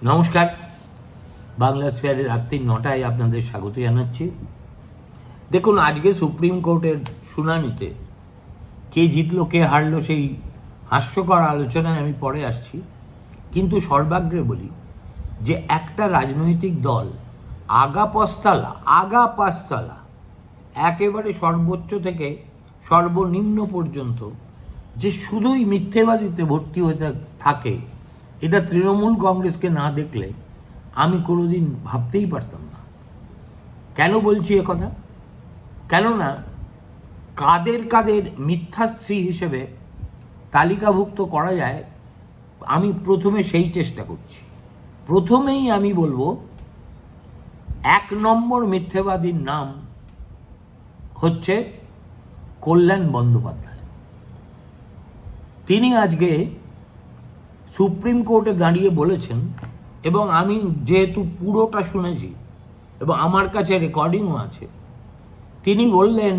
নমস্কার, বাংলা স্ফেয়ারের রাত্রি 9টায় আপনাদের স্বাগত জানাচ্ছি। দেখুন, আজকে সুপ্রিম কোর্টের শুনানিতে কে জিতলো কে হারলো সেই হাস্যকর আলোচনায় আমি পরে আসছি, কিন্তু সর্বাগ্রে বলি যে একটা রাজনৈতিক দল আগা পাঁচতলা একেবারে সর্বোচ্চ থেকে সর্বনিম্ন পর্যন্ত যে শুধুই মিথ্যেবাদিতে ভর্তি হয়ে থাকে, এটা তৃণমূল কংগ্রেসকে না দেখলে আমি কোনোদিন ভাবতেই পারতাম না। কেন বলছি কথা? কেননা কাদের মিথ্যাশ্রী হিসেবে তালিকাভুক্ত করা যায়, আমি প্রথমে সেই চেষ্টা করছি। প্রথমেই আমি বলবো, 1 নম্বর মিথ্যেবাদীর নাম হচ্ছে কল্যাণ বন্দ্যোপাধ্যায়। তিনি আজকে সুপ্রিম কোর্টে দাঁড়িয়ে বলেছেন, এবং আমি যেহেতু পুরোটা শুনেছি এবং আমার কাছে রেকর্ডিংও আছে, তিনি বললেন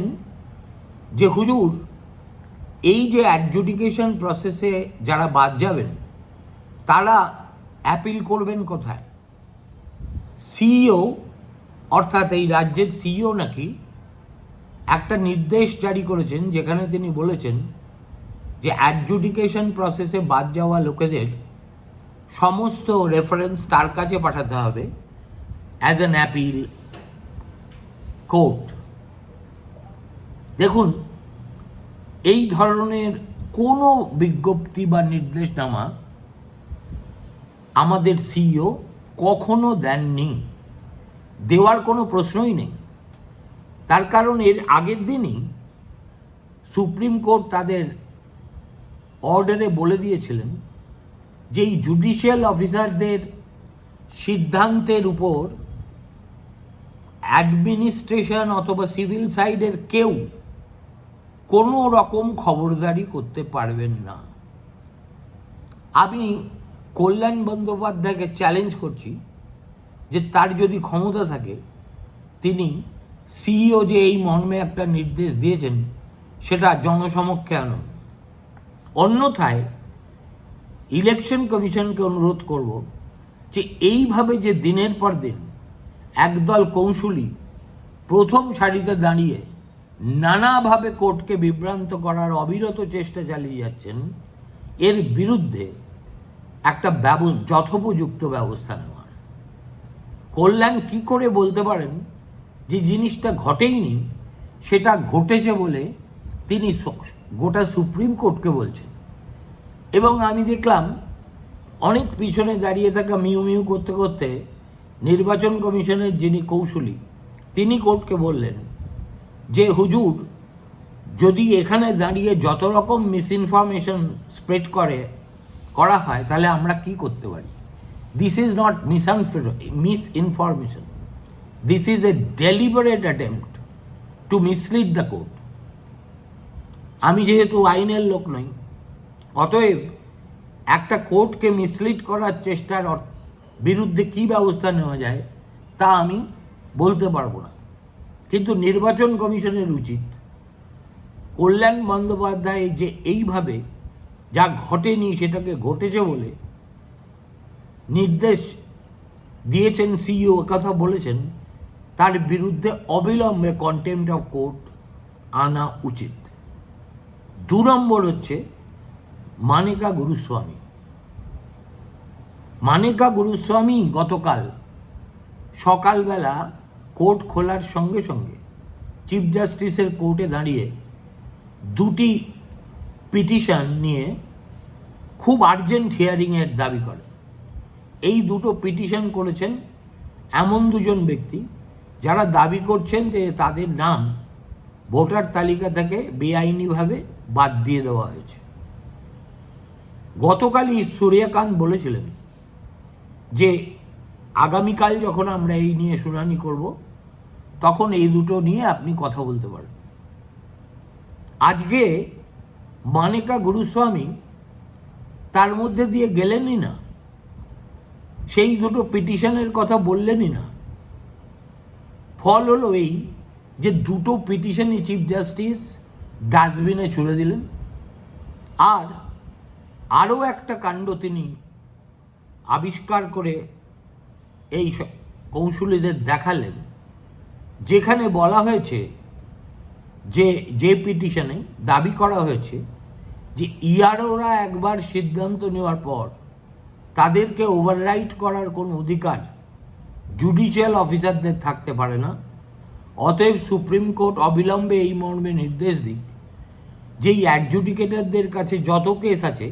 যে হুজুর, এই যে অ্যাডজুডিকেশন প্রসেসে যারা বাদ যাবেন তারা অ্যাপিল করবেন কোথায়? সিইও, অর্থাৎ এই রাজ্যের সিইও নাকি একটা নির্দেশ জারি করেছেন, যেখানে তিনি বলেছেন যে অ্যাডজুডিকেশন প্রসেসে বাদ যাওয়া লোকেদের সমস্ত রেফারেন্স তার কাছে পাঠাতে হবে অ্যাজ অ্যান অ্যাপিল কোর্ট। দেখুন, এই ধরনের কোনো বিজ্ঞপ্তি বা নির্দেশনামা আমাদের সিইও কখনো দেননি, দেওয়ার কোনো প্রশ্নই নেই। তার কারণ এর আগের দিনই সুপ্রিম কোর্ট তাদের অর্ডারে বলে দিয়েছিলেন যে এই জুডিশিয়াল অফিসারদের সিদ্ধান্তের উপর অ্যাডমিনিস্ট্রেশন অথবা সিভিল সাইডের কেউ কোনো রকম খবরদারি করতে পারবেন না। আমি কল্যাণ বন্দ্যোপাধ্যায়কে চ্যালেঞ্জ করছি যে তার যদি ক্ষমতা থাকে, তিনি সিইও যে এই মর্মে একটা নির্দেশ দিয়েছেন সেটা জনসমক্ষে আনুন। অন্যথায় ইলেকশন কমিশনকে অনুরোধ করব যে এইভাবে যে দিনের পর দিন একদল কৌশলী প্রথম সারিতে দাঁড়িয়ে নানাভাবে কোর্টকে বিভ্রান্ত করার অবিরত চেষ্টা চালিয়ে যাচ্ছেন, এর বিরুদ্ধে একটা যথোপযুক্ত ব্যবস্থা নেওয়ার। কল্যাণ কি করে বলতে পারেন যে জিনিসটা ঘটেইনি, সেটা ঘটেছে বলে তিনি গোটা সুপ্রিম কোর্টকে বলছেন। এবং আমি দেখলাম অনেক পিছনে দাঁড়িয়ে থাকা মিউ মিউ করতে করতে নির্বাচন কমিশনের যিনি কৌশলী, তিনি কোর্টকে বললেন যে হুজুর, যদি এখানে দাঁড়িয়ে যত রকম মিসইনফরমেশন স্প্রেড করা হয় তাহলে আমরা কি করতে পারি? This is not misinformation, this is a deliberate attempt to mislead the court. আমি যেহেতু আইনের লোক নই, অতএব একটা কোর্টকে মিসলিড করার চেষ্টার বিরুদ্ধে কি ব্যবস্থা নেওয়া যায় তা আমি বলতে পারবো না, কিন্তু নির্বাচন কমিশনের উচিত কল্যাণ বন্দ্যোপাধ্যায় যে এইভাবে যা ঘটেনি সেটাকে ঘটেছে বলে নির্দেশ দিয়েছেন, সিইও কথা বলেছেন, তার বিরুদ্ধে অবিলম্বে কন্টেম্প্ট অফ কোর্ট আনা উচিত। 2 নম্বর হচ্ছে মানিকা গুরুস্বামী গতকাল সকালবেলা কোর্ট খোলার সঙ্গে সঙ্গে চিফ জাস্টিসের কোর্টে দাঁড়িয়ে 2টি পিটিশন নিয়ে খুব আর্জেন্ট হিয়ারিংয়ের দাবি করে। এই 2টো পিটিশন করেছেন এমন 2জন ব্যক্তি যারা দাবি করছেন যে তাদের নাম ভোটার তালিকা থেকে বেআইনিভাবে বাদ দিয়ে দেওয়া হয়েছে। গতকালই সূর্যকান্ত বলেছিলেন যে আগামীকাল যখন আমরা এই নিয়ে শুনানি করব তখন এই 2টো নিয়ে আপনি কথা বলতে পারেন। আজকে মানিকা গুরুস্বামী তার মধ্যে দিয়ে গেলেনই না, সেই 2টো পিটিশনের কথা বললেনই না। ফল হলো এই যে 2টো পিটিশনই চিফ জাস্টিস ডাস্টবিনে ছুড়ে দিলেন। আর আরও একটা কাণ্ড তিনি আবিষ্কার করে এই কৌশলীদের দেখালেন, যেখানে বলা হয়েছে যে পিটিশনে দাবি করা হয়েছে যে ইআরওরা একবার সিদ্ধান্ত নেওয়ার পর তাদেরকে ওভাররাইট করার কোনো অধিকার জুডিশিয়াল অফিসারদের থাকতে পারে না। অতএব সুপ্রিম কোর্ট অবিলম্বে এই মর্মে নির্দেশ দিক যে এই অ্যাডজুডিকেটরদের কাছে যত কেস আছে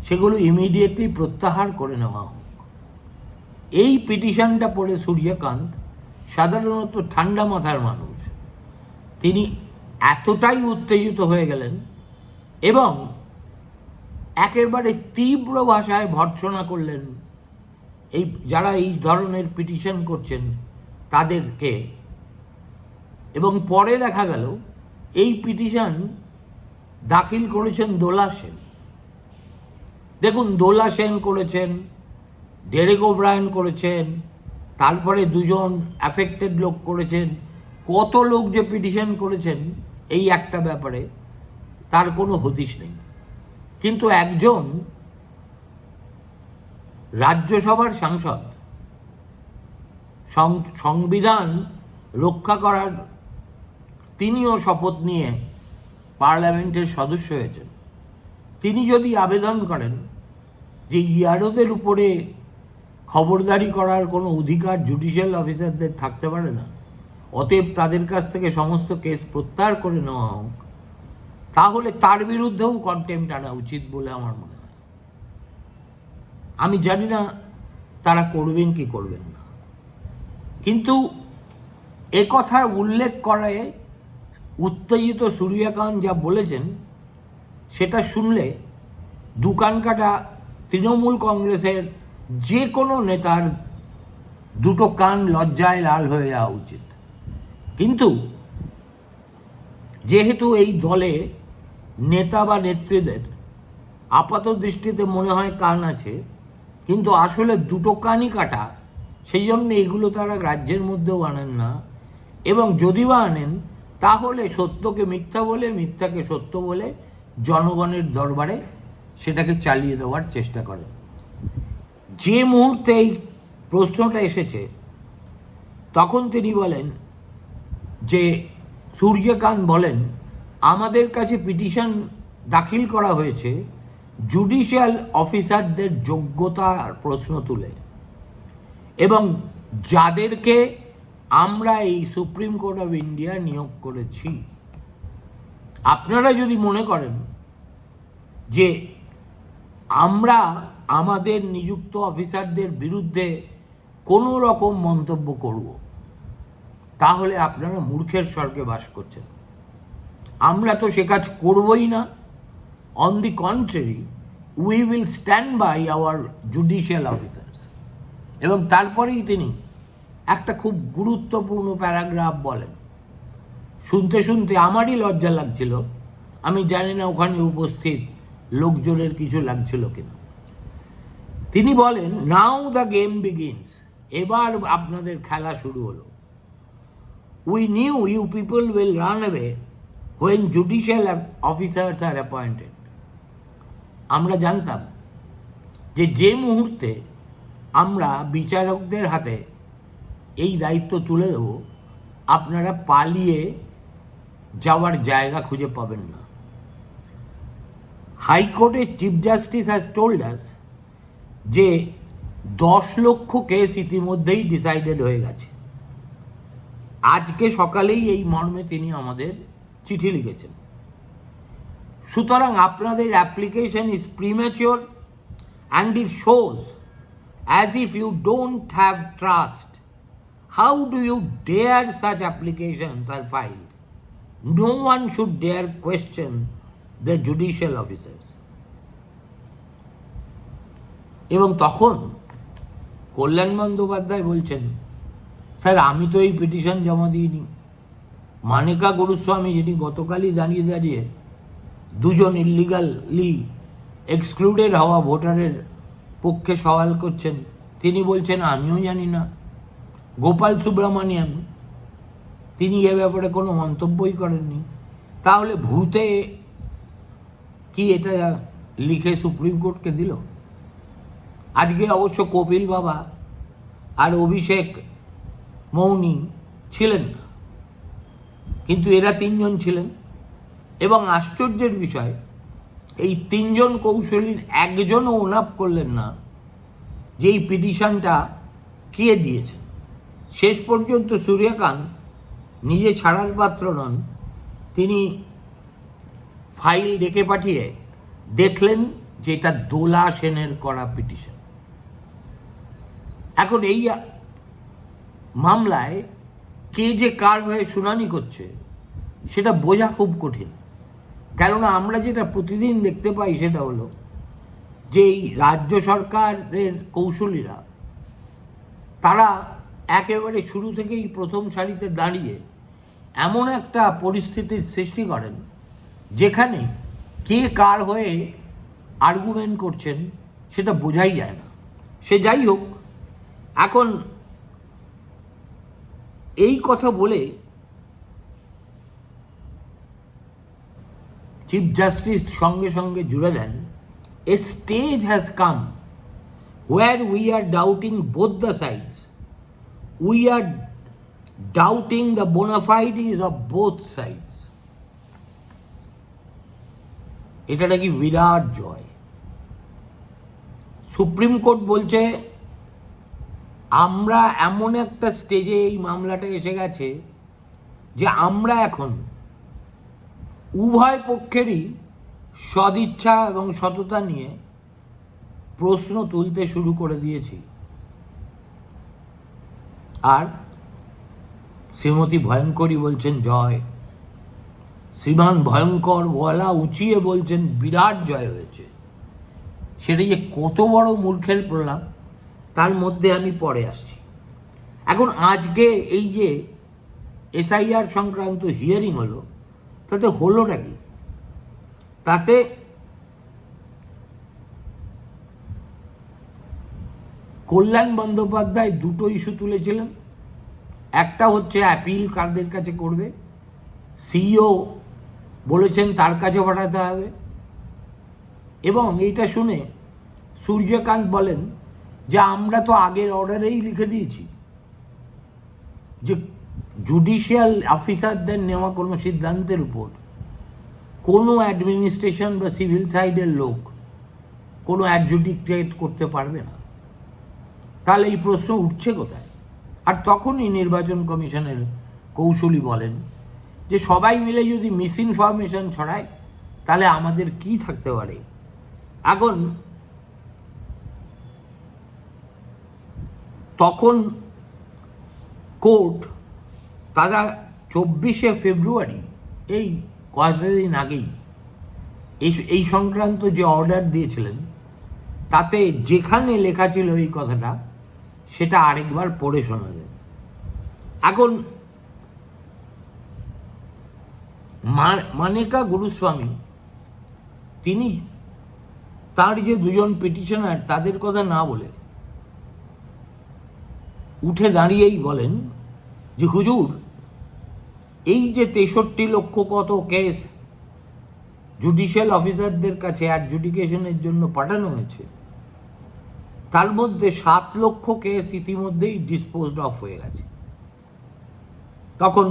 সেগুলো ইমিডিয়েটলি প্রত্যাহার করে নেওয়া হোক। এই পিটিশনটা পড়ে সূর্যকান্ত, সাধারণত ঠান্ডা মাথার মানুষ, তিনি এতটাই উত্তেজিত হয়ে গেলেন এবং একেবারে তীব্র ভাষায় ভর্ৎসনা করলেন যারা এই ধরনের পিটিশন করছেন তাদেরকে। এবং পরে দেখা গেল এই পিটিশন দাখিল করেছেন দোলা সেন। দেখুন, দোলা সেন করেছেন, ডেরেক ওব্রায়েন করেছেন, তারপরে দুজন অ্যাফেক্টেড লোক করেছেন, কত লোক যে পিটিশন করেছেন এই একটা ব্যাপারে তার কোনো হদিশ নেই। কিন্তু একজন রাজ্যসভার সাংসদ, সংবিধান রক্ষা করার তিনিও শপথ নিয়ে পার্লামেন্টের সদস্য হয়েছেন, তিনি যদি আবেদন করেন যে ইআরওদের উপরে খবরদারি করার কোনো অধিকার জুডিশিয়াল অফিসারদের থাকতে পারে না, অতএব তাদের কাছ থেকে সমস্ত কেস প্রত্যাহার করে নেওয়া হোক, তাহলে তার বিরুদ্ধেও কন্টেম্প্ট আনা উচিত বলে আমার মনে হয়। আমি জানি না তারা করবেন কি করবেন না, কিন্তু একথা উল্লেখ করায় উত্তেজিত সূর্যকান্ত যা বলেছেন সেটা শুনলে দুকান কাটা তৃণমূল কংগ্রেসের যে কোনো নেতার দুটো কান লজ্জায় লাল হয়ে যাওয়া উচিত। কিন্তু যেহেতু এই দলে নেতা বা নেত্রীদের আপাত দৃষ্টিতে মনে হয় কান আছে, কিন্তু আসলে দুটো কানই কাটা, সেই জন্য এগুলো তারা রাজ্যের মধ্যেও আনেন না, এবং যদি বা আনেন তাহলে সত্যকে মিথ্যা বলে, মিথ্যাকে সত্য বলে জনগণের দরবারে সেটাকে চালিয়ে দেওয়ার চেষ্টা করেন। যে মুহূর্তে এই প্রশ্নটা এসেছে তখন তিনি বলেন যে, সূর্যকান্ত বলেন, আমাদের কাছে পিটিশন দাখিল করা হয়েছে জুডিশিয়াল অফিসারদের যোগ্যতার প্রশ্ন তুলে, এবং যাদেরকে আমরা এই সুপ্রিম কোর্ট অফ ইন্ডিয়া নিয়োগ করেছি। আপনারা যদি মনে করেন যে আমরা আমাদের নিযুক্ত অফিসারদের বিরুদ্ধে কোনো রকম মন্তব্য করব, তাহলে আপনারা মূর্খের স্বর্গে বাস করছেন। আমরা তো সে কাজ করবই না। On the contrary, we will stand by our judicial officers. এবং তারপরেই তিনি একটা খুব গুরুত্বপূর্ণ প্যারাগ্রাফ বলেন। শুনতে শুনতে আমারই লজ্জা লাগছিল, আমি জানি না ওখানে উপস্থিত লোকজনের কিছু লাগছিল কিনা। তিনি বলেন, নাও দ্য গেম বিগিনস, এবার আপনাদের খেলা শুরু হলো। We knew you people will run away when judicial officers are appointed. আমরা জানতাম যে মুহূর্তে আমরা বিচারকদের হাতে এই দায়িত্ব তুলে দেব, আপনারা পালিয়ে যাওয়ার জায়গা খুঁজে পাবেন না। হাইকোর্টের chief justice has told us যে 10 লক্ষ কেস ইতিমধ্যেই ডিসাইডেড হয়ে গেছে। আজকে সকালেই এই মর্মে তিনি আমাদের চিঠি লিখেছেন। সুতরাং আপনাদের application is premature and it shows as if you don't have trust. How do you dare such applications are filed? No one should dare question the judicial officers. এবং তখন কল্যাণ বন্দ্যোপাধ্যায় বলছেন, স্যার আমি তো এই পিটিশন জমা দিইনি। মানিকা গুরুস্বামী, যিনি গতকালই দাঁড়িয়ে দুজন ইল্লিগালি এক্সক্লুডেড হওয়া ভোটারের পক্ষে সওয়াল করছেন, তিনি বলছেন আমিও জানি না। গোপাল সুব্রমণিয়ান, তিনি এ ব্যাপারে কোনো মন্তব্যই করেননি। তাহলে ভূতে কি এটা লিখে সুপ্রিম কোর্টকে দিল? আজকে অবশ্য কপিল বাবা আর অভিষেক মৌনি ছিলেন না, কিন্তু এরা তিনজন ছিলেন। এবং আশ্চর্যের বিষয়, এই তিনজন কৌশলীর একজনও ওনাপ করলেন না যে এই পিটিশনটা কে দিয়েছেন। শেষ পর্যন্ত সূর্যকান্ত নিজে ছাড়ার পাত্র নন, তিনি ফাইল ডেকে পাঠিয়ে দেখলেন যে এটা দোলা সেনের করা পিটিশন। এখন এই মামলায় কে যে কার হয়ে শুনানি করছে সেটা বোঝা খুব কঠিন। কেননা আমরা যেটা প্রতিদিন দেখতে পাই সেটা হলো যে এই রাজ্য সরকারের কৌশলীরা তারা একেবারে শুরু থেকেই প্রথম সারিতে দাঁড়িয়ে এমন একটা পরিস্থিতির সৃষ্টি করেন যেখানে কে কার হয়ে আর্গুমেন্ট করছেন সেটা বোঝাই যায় না। সে যাই হোক, এখন এই কথা বলে চিফ জাস্টিস সঙ্গে সঙ্গে জুড়ে দেন, a stage has come where we are doubting both the sides. We are doubting the bona fides of both sides. এটা নাকি বিরাট জয়। সুপ্রিম কোর্ট বলছে আমরা এমন একটা স্টেজে এই মামলাটা এসে গেছে যে আমরা এখন উভয় পক্ষেরই সদিচ্ছা এবং সততা নিয়ে প্রশ্ন তুলতে শুরু করে দিয়েছি। আর শ্রীমতী ভয়ঙ্করী বলছেন জয়, শ্রীমান ভয়ঙ্কর গলা উঁচিয়ে বলছেন বিরাট জয় হয়েছে। সেটা যে কত বড় মূর্খের প্রলাপ তার মধ্যে আমি পরে আসছি। এখন আজকে এই যে এসআইআর সংক্রান্ত হিয়ারিং হলো, তাতে হলোটা কি? তাতে কল্যাণ বন্দ্যোপাধ্যায় দুটো ইস্যু তুলেছিলেন। একটা হচ্ছে অ্যাপিল কাদের কাছে করবে, সিইও বলেছেন তার কাছে পাঠাতে হবে। এবং এইটা শুনে সূর্যকান্ত বলেন যে আমরা তো আগের অর্ডারেই লিখে দিয়েছি যে জুডিশিয়াল অফিসারদের নেওয়া কোনো সিদ্ধান্তের উপর কোনো অ্যাডমিনিস্ট্রেশন বা সিভিল সাইডের লোক কোনো অ্যাডজুডিকেট করতে পারবে না। তাহলে এই প্রশ্ন উঠছে কোথায়? আর তখনই নির্বাচন কমিশনের কৌশলী বলেন যে সবাই মিলে যদি মিস ইনফরমেশন ছড়ায় তাহলে আমাদের কি থাকতে পারে। এখন তখন কোর্ট তারা 24শে ফেব্রুয়ারি এই কয়েকদিন আগেই এই সংক্রান্ত যে অর্ডার দিয়েছিলেন তাতে যেখানে লেখা ছিল এই কথাটা সেটা আরেকবার পড়ে শোনা যায়। এখন মানেকা গুরুস্বামী তিনি তার যে দুজন পিটিশনার তাদের কথা না বলে উঠে দাঁড়িয়েই বলেন যে হুজুর, এই যে 63 লক্ষ কত কেস জুডিশিয়াল অফিসারদের কাছে অ্যাডজুডিকেশনের জন্য পাঠানো হয়েছে, তার মধ্যে 7 লক্ষ কেস ইতিমধ্যেই ডিসপোজড অফ হয়ে গেছে। তখন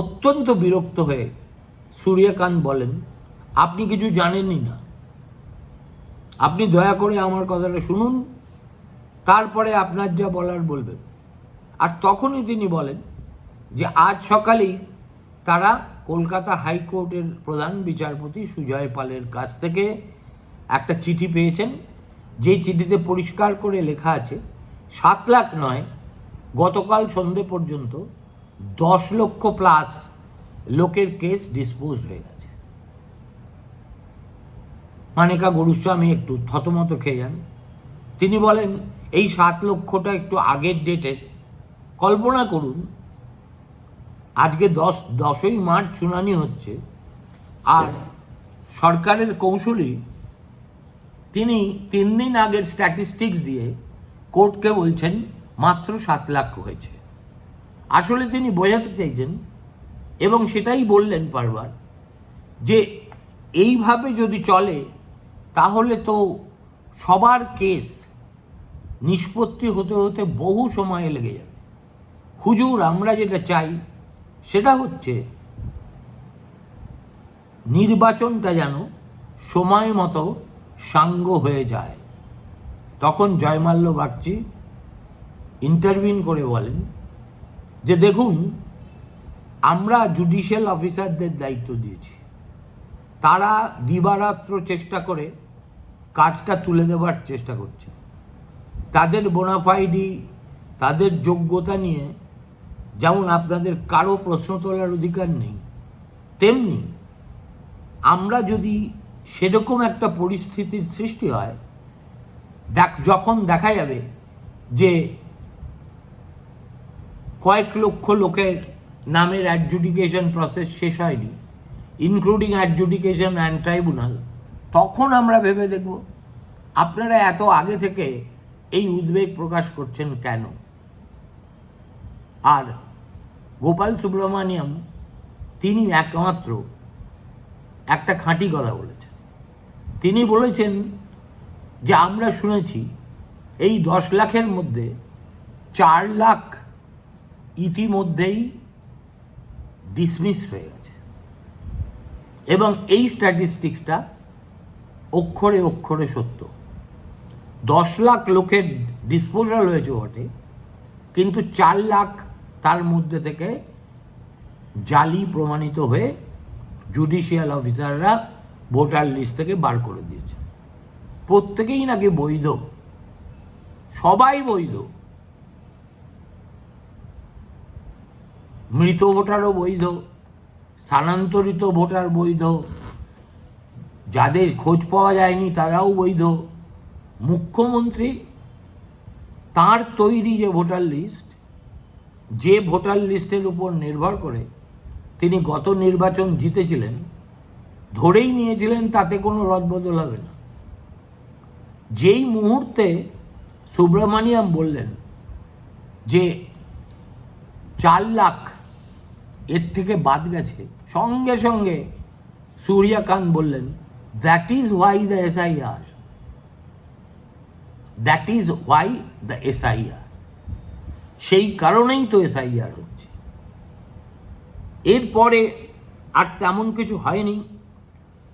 অত্যন্ত বিরক্ত হয়ে সূর্যকান্ত বলেন, আপনি কিছু জানেনই না, আপনি দয়া করে আমার কথাটা শুনুন, তারপরে আপনার যা বলার বলবেন। আর তখনই তিনি বলেন যে আজ সকালেই তারা কলকাতা হাইকোর্টের প্রধান বিচারপতি সুজয় পালের কাছ থেকে একটা চিঠি পেয়েছেন, যে চিঠিতে পরিষ্কার করে লেখা আছে 7 লাখ নয়, গতকাল সন্ধে পর্যন্ত 10 লক্ষ প্লাস লোকের কেস ডিসপোজ হয়ে গেছে। মানেকা গুরুস্বামী একটু থতমত খেয়ে যান। তিনি বলেন এই 7 লক্ষটা একটু আগের ডেটের। কল্পনা করুন আজকে 10ই মার্চ শুনানি হচ্ছে, আর সরকারের কৌশলী তিনি 3 দিন আগের স্ট্যাটিস্টিক্স দিয়ে কোর্টকে বলছেন মাত্র 7 লাখ হয়েছে। আসলে তিনি বোঝাতে চাইছেন, এবং সেটাই বললেন বারবার, যে এইভাবে যদি চলে তাহলে তো সবার কেস নিষ্পত্তি হতে হতে বহু সময় লেগে যাবে। হুজুর, আমরা যেটা চাই সেটা হচ্ছে নির্বাচনটা যেন সময় মতো সাঙ্গ হয়ে যায়। তখন জয়মাল্য বাগচি ইন্টারভিন করে বলেন যে দেখুন, আমরা জুডিশিয়াল অফিসারদের দায়িত্ব দিয়েছি, তারা দিবারাত্র চেষ্টা করে কাজটা তুলে দেওয়ার চেষ্টা করছে। তাদের বোনাফাইডি, তাদের যোগ্যতা নিয়ে যেমন আপনাদের কারো প্রশ্ন তোলার অধিকার নেই, তেমনি আমরা যদি সেরকম একটা পরিস্থিতির সৃষ্টি হয়, যখন দেখা যাবে যে কয়েক লক্ষ লোকের নামের অ্যাডজুডিকেশন প্রসেস শেষ হয়নি, ইনক্লুডিং অ্যাডজুডিকেশন অ্যান্ড ট্রাইব্যুনাল, তখন আমরা ভেবে দেখব আপনারা এত আগে থেকে এই উদ্বেগ প্রকাশ করছেন কেন। আর গোপাল সুব্রমণিয়াম তিনি একমাত্র একটা খাঁটি কথা বলেছেন। তিনি বলেছেন যে আমরা শুনেছি এই 10 লাখের মধ্যে 4 লাখ ইতিমধ্যেই ডিসমিস হয়ে গেছে, এবং এই স্ট্যাটিস্টিক্সটা অক্ষরে অক্ষরে সত্য। 10 লাখ লোকের ডিসপোজাল হয়েছে বটে, কিন্তু 4 লাখ তার মধ্যে থেকে জালি প্রমাণিত হয়ে জুডিশিয়াল অফিসাররা ভোটার লিস্ট থেকে বার করে দিয়েছে। প্রত্যেকেই নাকি বৈধ, সবাই বৈধ, মৃত ভোটারও বৈধ, স্থানান্তরিত ভোটার বৈধ, যাদের খোঁজ পাওয়া যায়নি তারাও বৈধ। মুখ্যমন্ত্রী তার তৈরি যে ভোটার লিস্ট, যে ভোটার লিস্টের উপর নির্ভর করে তিনি গত নির্বাচন জিতেছিলেন, ধরেই নিয়েছিলেন তাতে কোনো রদবদল হবে না। যেই মুহূর্তে সুব্রমণিয়াম বললেন যে 4 লাখ এর থেকে বাদ গেছে, সঙ্গে সঙ্গে সূর্যকান্ত বললেন that is why the SIR, that is why the SIR, সেই কারণেই তো এসআইআর হচ্ছে। এরপরে আর তেমন কিছু হয়নি।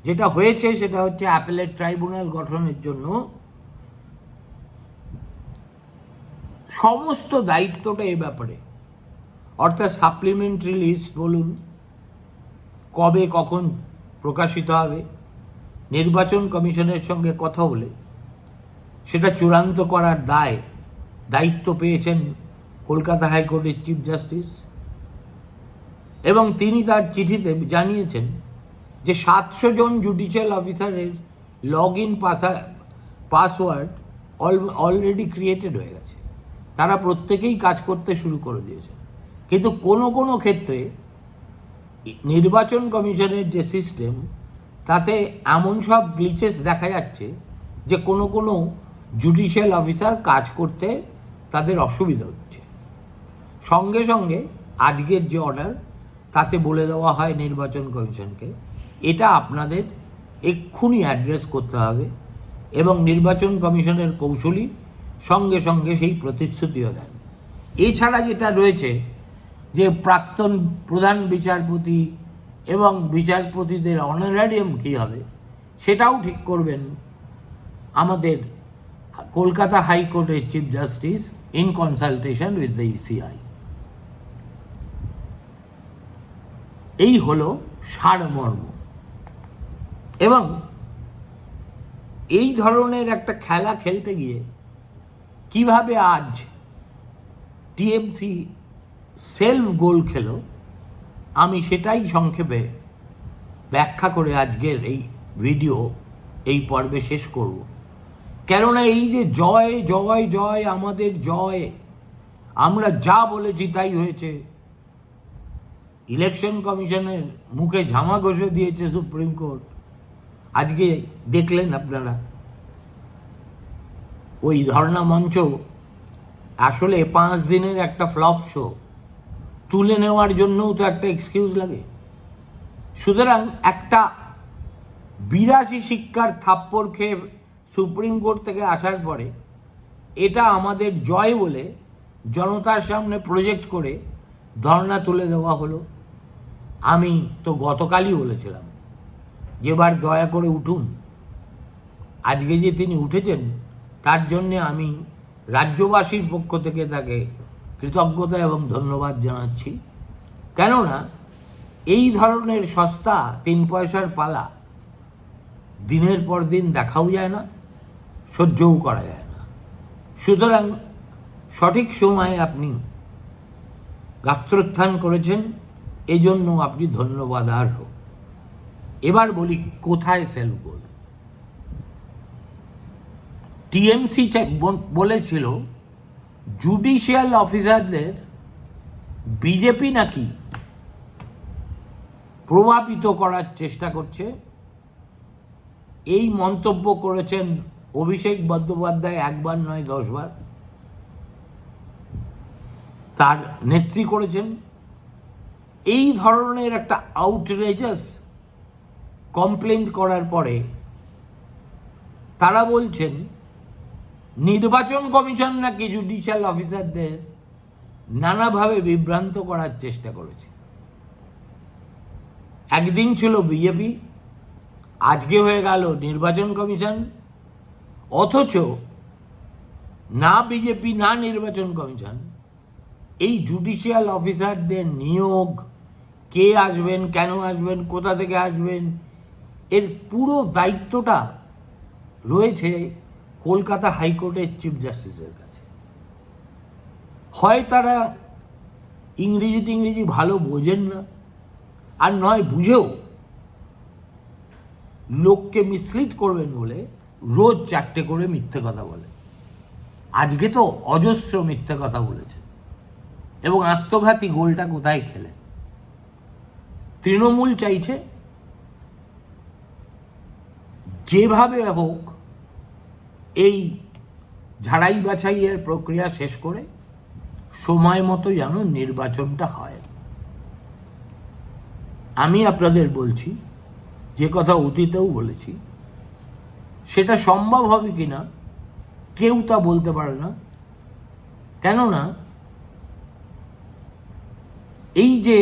যেটা হয়েছে সেটা হচ্ছে অ্যাপেলেট ট্রাইব্যুনাল গঠনের জন্য সমস্ত দায়িত্বটা এ ব্যাপারে, অর্থাৎ সাপ্লিমেন্টারি লিস্ট বলুন, কবে কখন প্রকাশিত হবে, নির্বাচন কমিশনের সঙ্গে কথা বলে সেটা চূড়ান্ত করার দায়িত্ব পেয়েছেন কলকাতা হাইকোর্টের চিফ জাস্টিস, এবং তিনি তার চিঠিতে জানিয়েছেন যে 700 জন জুডিশিয়াল অফিসারের log in password already created হয়ে গেছে, তারা প্রত্যেকেই কাজ করতে শুরু করে দিয়েছে। কিন্তু কোনো কোনো ক্ষেত্রে নির্বাচন কমিশনের যে সিস্টেম, তাতে এমন সব গ্লিচেস দেখা যাচ্ছে যে কোনো কোনো জুডিশিয়াল অফিসার কাজ করতে তাদের অসুবিধা হচ্ছে। সঙ্গে সঙ্গে আজকের যে অর্ডার, তাতে বলে দেওয়া হয় নির্বাচন কমিশনকে এটা আপনাদের এক্ষুনি অ্যাড্রেস করতে হবে, এবং নির্বাচন কমিশনের কৌশলী সঙ্গে সঙ্গে সেই প্রতিশ্রুতিও দেন। এছাড়া যেটা রয়েছে যে প্রাক্তন প্রধান বিচারপতি এবং বিচারপতিদের অনারারিয়াম কী হবে, সেটাও ঠিক করবেন আমাদের কলকাতা হাইকোর্টের chief justice in consultation with the ECI. এই হলো সারমর্ম। এবং এই ধরনের একটা খেলা খেলতে গিয়ে কিভাবে আজ টিএমসি সেলফ গোল খেলো, আমি সেটাই সংক্ষেপে ব্যাখ্যা করে আজকের এই ভিডিও এই পর্বে শেষ করব। কেননা এই যে জয় জয় জয় আমাদের জয়, আমরা যা বলেছি তাই হয়েছে, ইলেকশন কমিশনের মুখে ঝামা ঘষে দিয়েছে সুপ্রিম কোর্ট, আজকে দেখলেন আপনারা ওই ধর্ণা মঞ্চ আসলে 5 দিনের একটা ফ্লপ শো, তুলে নেওয়ার জন্যও তো একটা এক্সকিউজ লাগে। সুতরাং একটা 82 শিক্ষার থাপ্পড় খেয়ে সুপ্রিম কোর্ট থেকে আসার পরে এটা আমাদের জয় বলে জনতার সামনে প্রজেক্ট করে ধর্ণা তুলে দেওয়া হলো। আমি তো গতকালই বলেছিলাম যে এবার দয়া করে উঠুন। আজকে যে তিনি উঠেছেন তার জন্যে আমি রাজ্যবাসীর পক্ষ থেকে তাকে কৃতজ্ঞতা এবং ধন্যবাদ জানাচ্ছি। কেননা এই ধরনের সস্তা 3 পয়সার পালা দিনের পর দিন দেখাও যায় না, সহ্যও করা যায় না। সুতরাং সঠিক সময়ে আপনি গাত্রোত্থান করেছেন, এই জন্য আপনি ধন্যবাদার্হ। এবার বলি কোথায় সেলফ গোল। টিএমসি বলেছিল জুডিশিয়াল অফিসারদের বিজেপি নাকি প্রভাবিত করার চেষ্টা করছে। এই মন্তব্য করেছেন অভিষেক বন্দ্যোপাধ্যায়, একবার নয় 10 বার। তার নেত্রী করেছেন। এই ধরনের একটা আউটরেজাস কমপ্লেন করার পরে তারা বলছেন নির্বাচন কমিশন নাকি জুডিশিয়াল অফিসারদের নানাভাবে বিভ্রান্ত করার চেষ্টা করেছে। একদিন ছিল বিজেপি, আজকে হয়ে গেল নির্বাচন কমিশন। অথচ না বিজেপি না নির্বাচন কমিশন এই জুডিশিয়াল অফিসারদের নিয়োগ, কে আসবেন, কেন আসবেন, কোথা থেকে আসবেন, এর পুরো দায়িত্বটা রয়েছে কলকাতা হাইকোর্টের চিফ জাস্টিসের কাছে। হয় তারা ইংরেজি ভালো বোঝেন না, আর নয় বুঝেও লোককে মিসলিড করবেন বলে রোজ 4টে করে মিথ্যে কথা বলে। আজকে তো অজস্র মিথ্যে কথা বলেছে এবং আত্মঘাতী গোলটা কোথায় খেলেন। তৃণমূল চাইছে যেভাবে হোক এই ঝাড়াই বাছাইয়ের প্রক্রিয়া শেষ করে সময় মতো যেন নির্বাচনটা হয়। আমি আপনাদের বলছি, যে কথা অতীতেও বলেছি, সেটা সম্ভব হবে কিনা কেউ তা বলতে পারে না। কেননা এই যে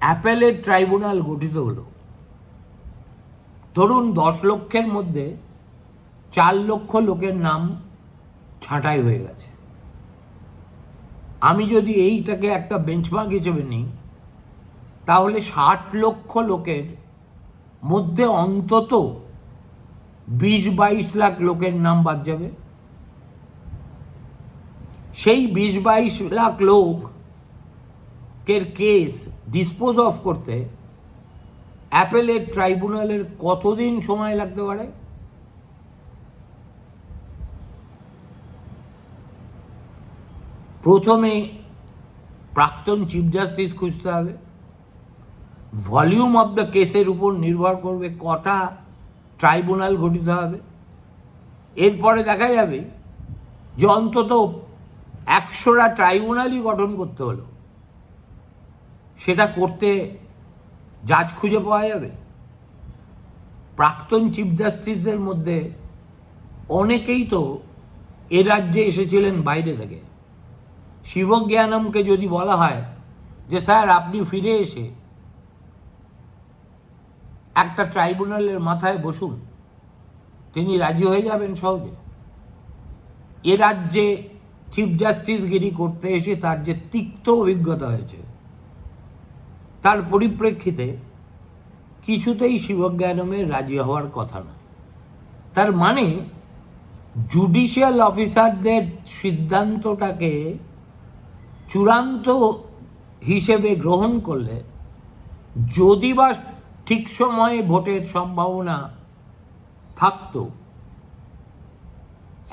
অ্যাপেলেট ট্রাইব্যুনাল গঠিত হলো, ধরুন 10 লক্ষের মধ্যে 4 লক্ষ লোকের নাম ছাঁটাই হয়ে গেছে। আমি যদি এইটাকে একটা বেঞ্চমার্ক হিসেবে নিই, তাহলে 60 লক্ষ লোকের মধ্যে অন্তত 20-22 লাখ লোকের নাম বাদ যাবে। সেই 20-22 লাখ লোকের কেস ডিসপোজ অফ করতে অ্যাপেলেট ট্রাইব্যুনালের কতদিন সময় লাগতে পারে? প্রথমে প্রাক্তন চিফ জাস্টিস খুঁজতে হবে। ভলিউম অফ দ্য কেসের উপর নির্ভর করবে কটা ট্রাইব্যুনাল গঠিত হবে। এরপরে দেখা যাবে যে অন্তত 100টা ট্রাইব্যুনালই গঠন করতে হলো। সেটা করতে জাজ খুঁজে পাওয়া যাবে? প্রাক্তন চিফ জাস্টিসদের মধ্যে অনেকেই তো এ রাজ্যে এসেছিলেন বাইরে থেকে। শিবজ্ঞানমকে যদি বলা হয় যে স্যার আপনি ফিরে এসে একটা ট্রাইব্যুনালের মাথায় বসুন, তিনি রাজি হয়ে যাবেন সহজে। এ রাজ্যে চিফ জাস্টিসগিরি করতে এসে তার যে তিক্ত অভিজ্ঞতা হয়েছে, তার পরিপ্রেক্ষিতে কিছুতেই শিবজ্ঞানমের রাজি হওয়ার কথা না। তার মানে জুডিশিয়াল অফিসারদের সিদ্ধান্তটাকে চূড়ান্ত হিসেবে গ্রহণ করলে, যদি বা ঠিক সময়ে ভোটের সম্ভাবনা থাকত,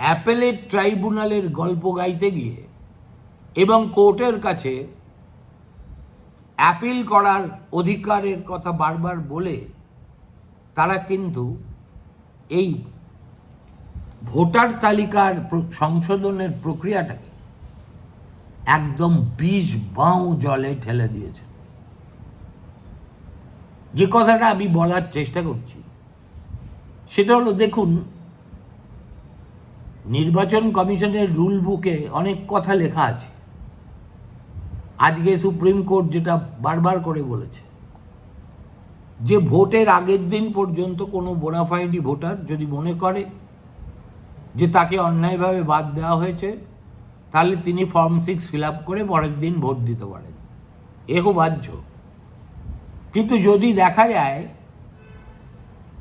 অ্যাপেলেট ট্রাইব্যুনালের গল্প গাইতে গিয়ে এবং কোর্টের কাছে অ্যাপিল করার অধিকারের কথা বারবার বলে তারা কিন্তু এই ভোটার তালিকার সংশোধনের প্রক্রিয়াটাকে একদম বিষ বাউ জলে ঠেলে দিয়েছে। যে কথাটা আমি বলার চেষ্টা করছি সেটা হলো, দেখুন নির্বাচন কমিশনের রুল বুকে অনেক কথা লেখা আছে। আজকে সুপ্রিম কোর্ট যেটা বারবার করে বলেছে যে ভোটের আগের দিন পর্যন্ত কোনো বোনাফাইডি ভোটার যদি মনে করে যে তাকে অন্যায়ভাবে বাদ দেওয়া হয়েছে, তাহলে তিনি ফর্ম 6 ফিল আপ করে পরের দিন ভোট দিতে পারেন, এও বাহ্য। কিন্তু যদি দেখা যায়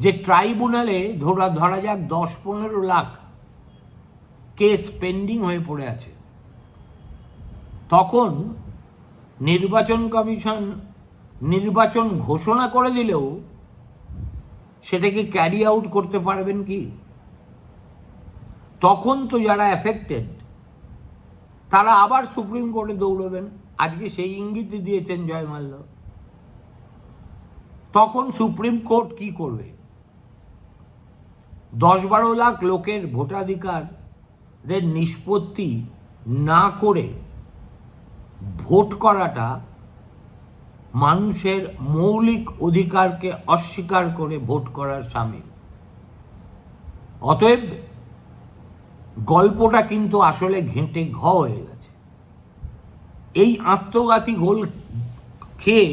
যে ট্রাইব্যুনালে ধরা যাক 10-15 লাখ কেস পেন্ডিং হয়ে পড়ে আছে, তখন নির্বাচন কমিশন নির্বাচন ঘোষণা করে দিলেও সেটাকে ক্যারি আউট করতে পারবেন কি? তখন তো যারা এফেক্টেড তারা আবার সুপ্রিম কোর্টে দৌড়বেন। আজকে সেই ইঙ্গিতই দিয়েছেন জয় মাল্য। তখন সুপ্রিম কোর্ট কি করবে? 10-12 লাখ লোকের ভোটাধিকারের নিষ্পত্তি না করে ভোট করাটা মানুষের মৌলিক অধিকারকে অস্বীকার করে ভোট করার সামিল। অতএব গল্পটা কিন্তু আসলে ঘেঁটে হয়ে গেছে। এই আত্মঘাতী গোল খেয়ে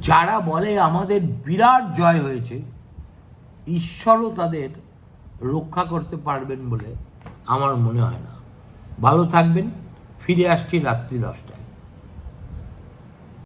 যারা বলে আমাদের বিরাট জয় হয়েছে, ঈশ্বরও তাদের রক্ষা করতে পারবেন বলে আমার মনে হয় না। ভালো থাকবেন, ফিরে আসছি রাত্রি 10টায়।